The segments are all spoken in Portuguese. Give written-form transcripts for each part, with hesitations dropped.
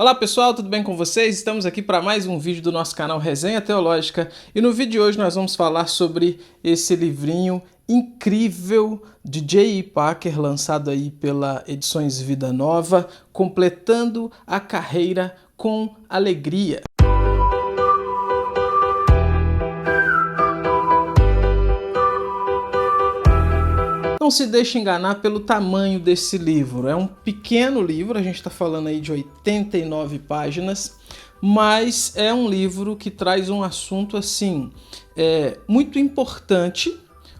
Olá pessoal, tudo bem com vocês? Estamos aqui para mais um vídeo do nosso canal Resenha Teológica e no vídeo de hoje nós vamos falar sobre esse livrinho incrível de J.I. Packer, lançado aí pela Edições Vida Nova, Completando a Carreira com Alegria. Não se deixe enganar pelo tamanho desse livro. É um pequeno livro, a gente está falando aí de 89 páginas, mas é um livro que traz um assunto assim muito importante,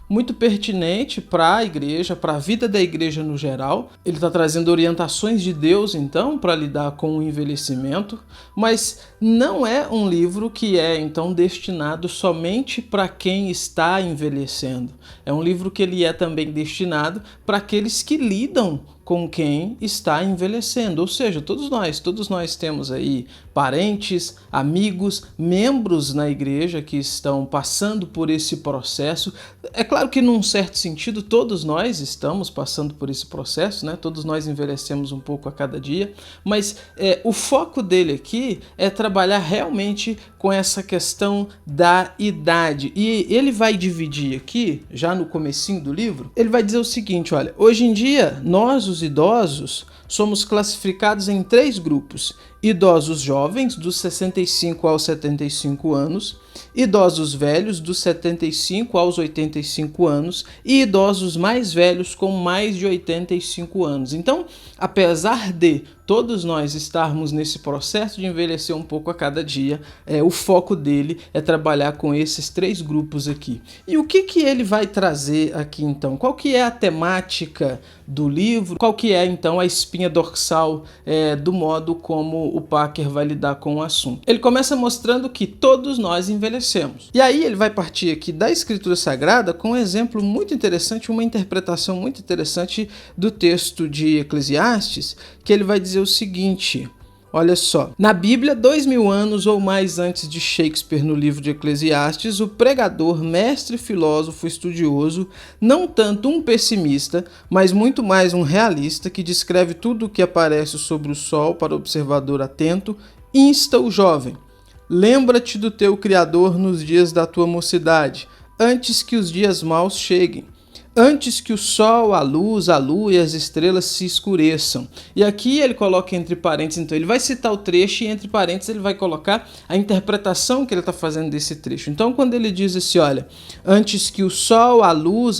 muito pertinente para a igreja, para a vida da igreja no geral. Ele está trazendo orientações de Deus, então, para lidar com o envelhecimento, mas não é um livro que é, então, destinado somente para quem está envelhecendo. É um livro que ele é também destinado para aqueles que lidam com quem está envelhecendo, ou seja, todos nós temos aí parentes, amigos, membros na igreja que estão passando por esse processo. É claro que num certo sentido todos nós estamos passando por esse processo, né? Todos nós envelhecemos um pouco a cada dia, mas o foco dele aqui é trabalhar realmente com essa questão da idade. E ele vai dividir aqui, já no comecinho do livro, ele vai dizer o seguinte, olha, hoje em dia nós, os idosos, somos classificados em 3 grupos: idosos jovens, dos 65 aos 75 anos, idosos velhos, dos 75 aos 85 anos e idosos mais velhos com mais de 85 anos. Então, apesar de todos nós estarmos nesse processo de envelhecer um pouco a cada dia, o foco dele é trabalhar com esses 3 grupos aqui. E o que ele vai trazer aqui então? Qual que é a temática do livro? Qual que é então a espinha dorsal do modo como o Packer vai lidar com o assunto? Ele começa mostrando que todos nós envelhecemos. E aí ele vai partir aqui da Escritura Sagrada com um exemplo muito interessante, uma interpretação muito interessante do texto de Eclesiastes, que ele vai dizer o seguinte, olha só, na Bíblia, 2000 anos ou mais antes de Shakespeare, no livro de Eclesiastes, o pregador, mestre, filósofo, estudioso, não tanto um pessimista, mas muito mais um realista que descreve tudo o que aparece sobre o sol para o observador atento, insta o jovem: lembra-te do teu Criador nos dias da tua mocidade, antes que os dias maus cheguem. Antes que o sol, a lua e as estrelas se escureçam. E aqui ele coloca entre parênteses, então ele vai citar o trecho e entre parênteses ele vai colocar a interpretação que ele está fazendo desse trecho. Então quando ele diz assim, olha, antes que o sol, a lua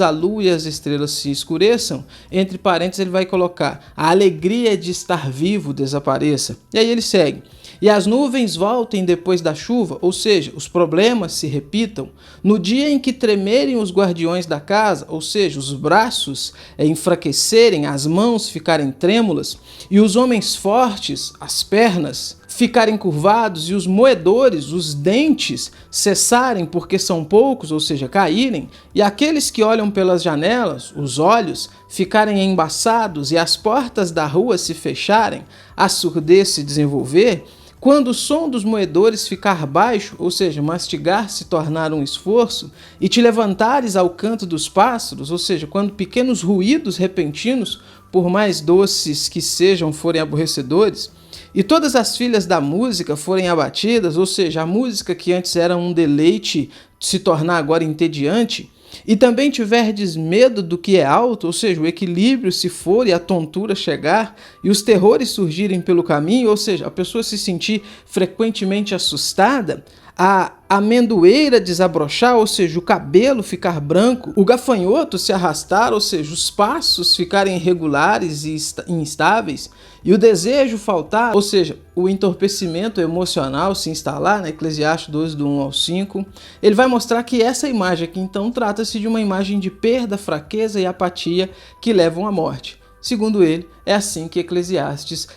e as estrelas se escureçam, entre parênteses ele vai colocar a alegria de estar vivo desapareça. E aí ele segue. E as nuvens voltem depois da chuva, ou seja, os problemas se repitam. No dia em que tremerem os guardiões da casa, ou seja, os braços enfraquecerem, as mãos ficarem trêmulas, e os homens fortes, as pernas, ficarem curvados, e os moedores, os dentes, cessarem porque são poucos, ou seja, caírem, e aqueles que olham pelas janelas, os olhos, ficarem embaçados, e as portas da rua se fecharem, a surdez se desenvolver, quando o som dos moedores ficar baixo, ou seja, mastigar se tornar um esforço, e te levantares ao canto dos pássaros, ou seja, quando pequenos ruídos repentinos, por mais doces que sejam, forem aborrecedores, e todas as filhas da música forem abatidas, ou seja, a música que antes era um deleite se tornar agora entediante, e também tiverdes medo do que é alto, ou seja, o equilíbrio se for e a tontura chegar, e os terrores surgirem pelo caminho, ou seja, a pessoa se sentir frequentemente assustada, a amendoeira desabrochar, ou seja, o cabelo ficar branco, o gafanhoto se arrastar, ou seja, os passos ficarem irregulares e instáveis, e o desejo faltar, ou seja, o entorpecimento emocional se instalar, Eclesiastes 12, do 1 ao 5, ele vai mostrar que essa imagem aqui, então, trata-se de uma imagem de perda, fraqueza e apatia que levam à morte. Segundo ele, é assim que Eclesiastes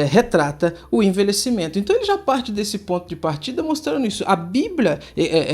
retrata o envelhecimento. Então ele já parte desse ponto de partida mostrando isso. A Bíblia,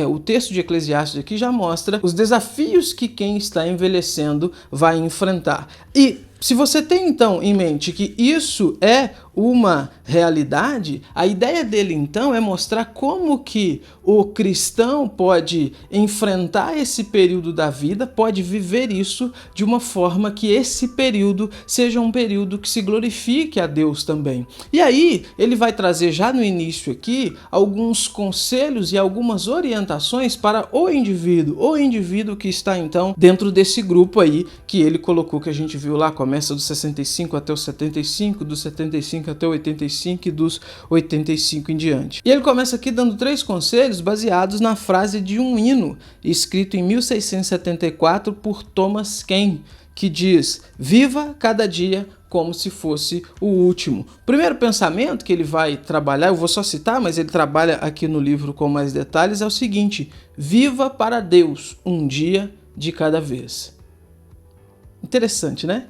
o texto de Eclesiastes aqui já mostra os desafios que quem está envelhecendo vai enfrentar. E se você tem então em mente que isso é uma realidade, a ideia dele então é mostrar como que o cristão pode enfrentar esse período da vida, pode viver isso de uma forma que esse período seja um período que se glorifique a Deus também. E aí ele vai trazer já no início aqui alguns conselhos e algumas orientações para o indivíduo que está então dentro desse grupo aí que ele colocou, que a gente viu lá, começa dos 65 até os 75, dos 75 até 85 e dos 85 em diante. E ele começa aqui dando 3 conselhos baseados na frase de um hino escrito em 1674 por Thomas Paine, que diz: viva cada dia como se fosse o último. O primeiro pensamento que ele vai trabalhar, eu vou só citar, mas ele trabalha aqui no livro com mais detalhes, é o seguinte: viva para Deus um dia de cada vez. Interessante, né?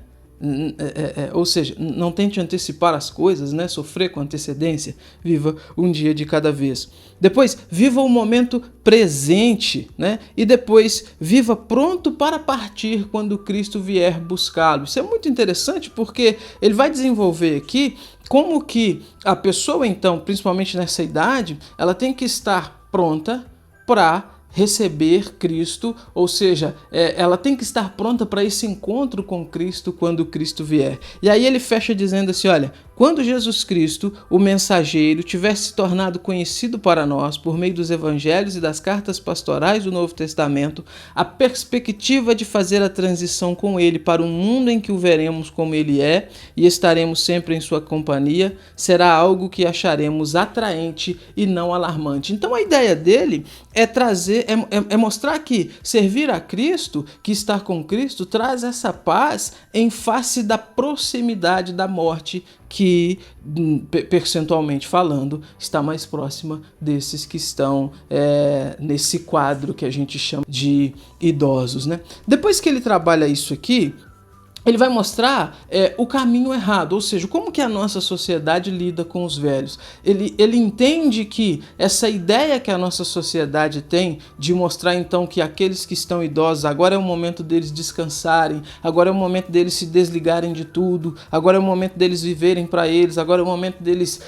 Ou seja, não tente antecipar as coisas, né? Sofrer com antecedência. Viva um dia de cada vez. Depois, viva o momento presente, né? E depois, viva pronto para partir quando Cristo vier buscá-lo. Isso é muito interessante porque ele vai desenvolver aqui como que a pessoa, então, principalmente nessa idade, ela tem que estar pronta para receber Cristo, ou seja, ela tem que estar pronta para esse encontro com Cristo quando Cristo vier. E aí ele fecha dizendo assim, olha, quando Jesus Cristo, o mensageiro, tiver se tornado conhecido para nós por meio dos evangelhos e das cartas pastorais do Novo Testamento, a perspectiva de fazer a transição com ele para um mundo em que o veremos como ele é e estaremos sempre em sua companhia, será algo que acharemos atraente e não alarmante. Então a ideia dele é trazer, é mostrar que servir a Cristo, que estar com Cristo, traz essa paz em face da proximidade da morte que, percentualmente falando, está mais próxima desses que estão nesse quadro que a gente chama de idosos, né? Depois que ele trabalha isso aqui, ele vai mostrar o caminho errado, ou seja, como que a nossa sociedade lida com os velhos. Ele entende que essa ideia que a nossa sociedade tem de mostrar então que aqueles que estão idosos, agora é o momento deles descansarem, agora é o momento deles se desligarem de tudo, agora é o momento deles viverem para eles, agora é o momento deles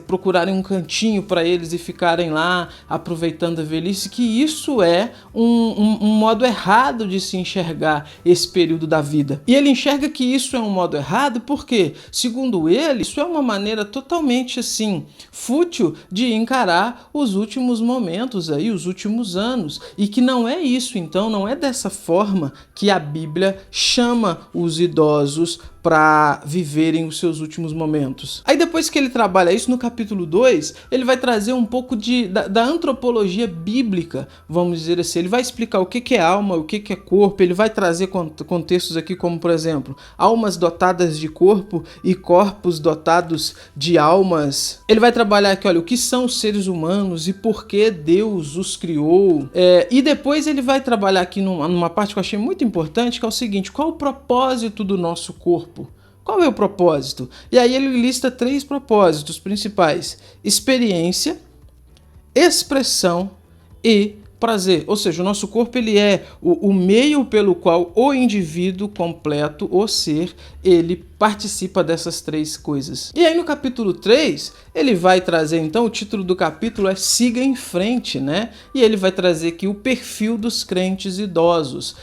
procurarem um cantinho para eles e ficarem lá aproveitando a velhice, que isso é um modo errado de se enxergar esse período da vida. E ele enxerga que isso é um modo errado porque, segundo ele, isso é uma maneira totalmente assim fútil de encarar os últimos momentos aí, os últimos anos, e que não é isso, então, não é dessa forma que a Bíblia chama os idosos para viverem os seus últimos momentos. Aí depois que ele trabalha isso no capítulo 2, ele vai trazer um pouco da antropologia bíblica, vamos dizer assim. Ele vai explicar o que é alma, o que é corpo, ele vai trazer contextos aqui como, por exemplo, almas dotadas de corpo e corpos dotados de almas. Ele vai trabalhar aqui, olha, o que são os seres humanos e por que Deus os criou. E depois ele vai trabalhar aqui numa parte que eu achei muito importante, que é o seguinte: qual o propósito do nosso corpo? Qual é o propósito? E aí ele lista 3 propósitos principais: experiência, expressão e prazer. Ou seja, o nosso corpo ele é o meio pelo qual o indivíduo completo, o ser, ele participa dessas 3 coisas. E aí no capítulo 3, ele vai trazer então, o título do capítulo é Siga em Frente, né? E ele vai trazer aqui o perfil dos crentes idosos,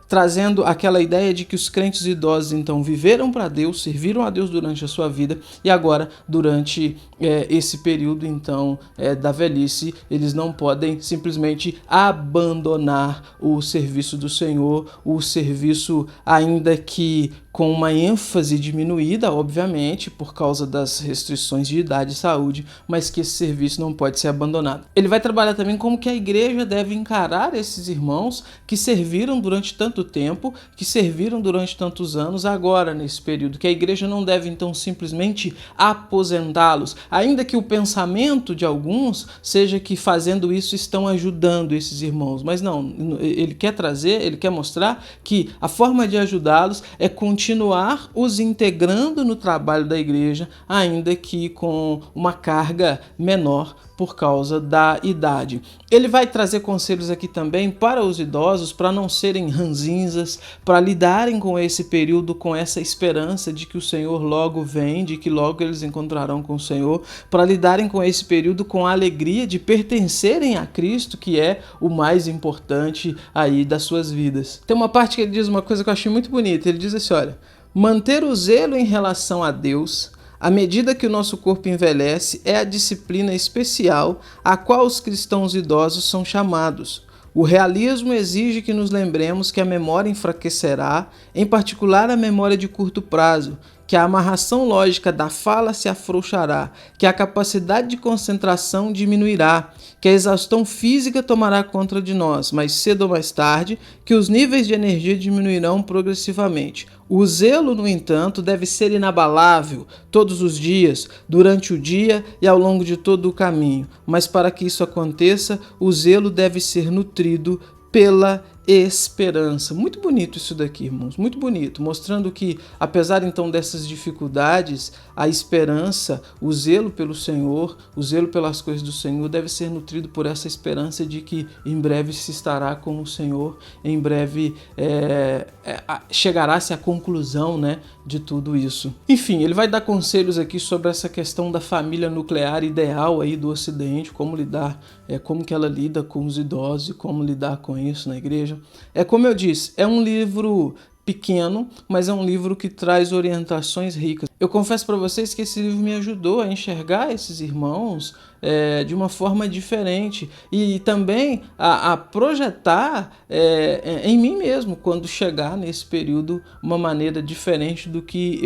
trazendo aquela ideia de que os crentes idosos então viveram para Deus, serviram a Deus durante a sua vida e agora durante esse período então da velhice, eles não podem simplesmente abandonar o serviço do Senhor, o serviço ainda que com uma ênfase diminuída, obviamente, por causa das restrições de idade e saúde, mas que esse serviço não pode ser abandonado. Ele vai trabalhar também como que a igreja deve encarar esses irmãos que serviram durante tanto tempo, que serviram durante tantos anos, agora nesse período, que a igreja não deve então simplesmente aposentá-los, ainda que o pensamento de alguns seja que fazendo isso estão ajudando esses irmãos, mas não, ele quer mostrar que a forma de ajudá-los é continuar os integrando no trabalho da igreja, ainda que com uma carga menor por causa da idade. Ele vai trazer conselhos aqui também para os idosos, para não serem ranzinzas, para lidarem com esse período com essa esperança de que o Senhor logo vem, de que logo eles encontrarão com o Senhor, para lidarem com esse período com a alegria de pertencerem a Cristo, que é o mais importante aí das suas vidas. Tem uma parte que ele diz uma coisa que eu achei muito bonita. Ele diz assim, olha, manter o zelo em relação a Deus, à medida que o nosso corpo envelhece, é a disciplina especial a qual os cristãos idosos são chamados. O realismo exige que nos lembremos que a memória enfraquecerá, em particular a memória de curto prazo, que a amarração lógica da fala se afrouxará, que a capacidade de concentração diminuirá, que a exaustão física tomará conta de nós, mais cedo ou mais tarde, que os níveis de energia diminuirão progressivamente. O zelo, no entanto, deve ser inabalável todos os dias, durante o dia e ao longo de todo o caminho. Mas para que isso aconteça, o zelo deve ser nutrido pela esperança. Muito bonito isso daqui, irmãos, muito bonito, mostrando que, apesar então dessas dificuldades, a esperança, o zelo pelo Senhor, o zelo pelas coisas do Senhor deve ser nutrido por essa esperança de que em breve se estará com o Senhor, em breve chegará-se à conclusão, né, de tudo isso. Enfim, ele vai dar conselhos aqui sobre essa questão da família nuclear ideal aí do Ocidente, como lidar, como que ela lida com os idosos e como lidar com isso na igreja. Como eu disse, é um livro pequeno, mas é um livro que traz orientações ricas. Eu confesso para vocês que esse livro me ajudou a enxergar esses irmãos de uma forma diferente e também a projetar em mim mesmo, quando chegar nesse período, uma maneira diferente do que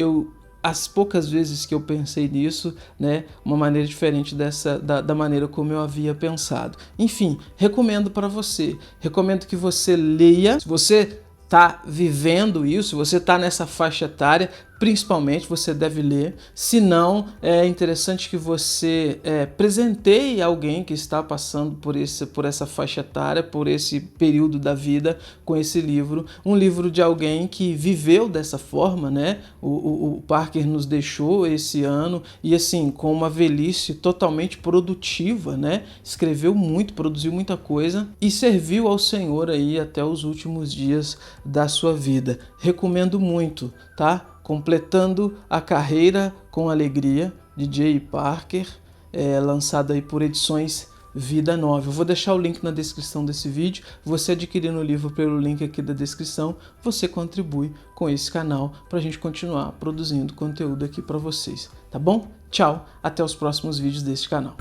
as poucas vezes que eu pensei nisso, né, uma maneira diferente da maneira como eu havia pensado. Enfim, recomendo para você, recomendo que você leia. Se você está vivendo isso, se você está nessa faixa etária, principalmente você deve ler. Se não, é interessante que você presenteie alguém que está passando por essa faixa etária, por esse período da vida, com esse livro. Um livro de alguém que viveu dessa forma, né? O Parker nos deixou esse ano e assim, com uma velhice totalmente produtiva, né? Escreveu muito, produziu muita coisa e serviu ao Senhor aí até os últimos dias da sua vida. Recomendo muito, tá? Completando a Carreira com Alegria, de J.I. Parker, lançado aí por Edições Vida Nova. Eu vou deixar o link na descrição desse vídeo. Você adquirindo o livro pelo link aqui da descrição, você contribui com esse canal para a gente continuar produzindo conteúdo aqui para vocês, tá bom? Tchau, até os próximos vídeos deste canal.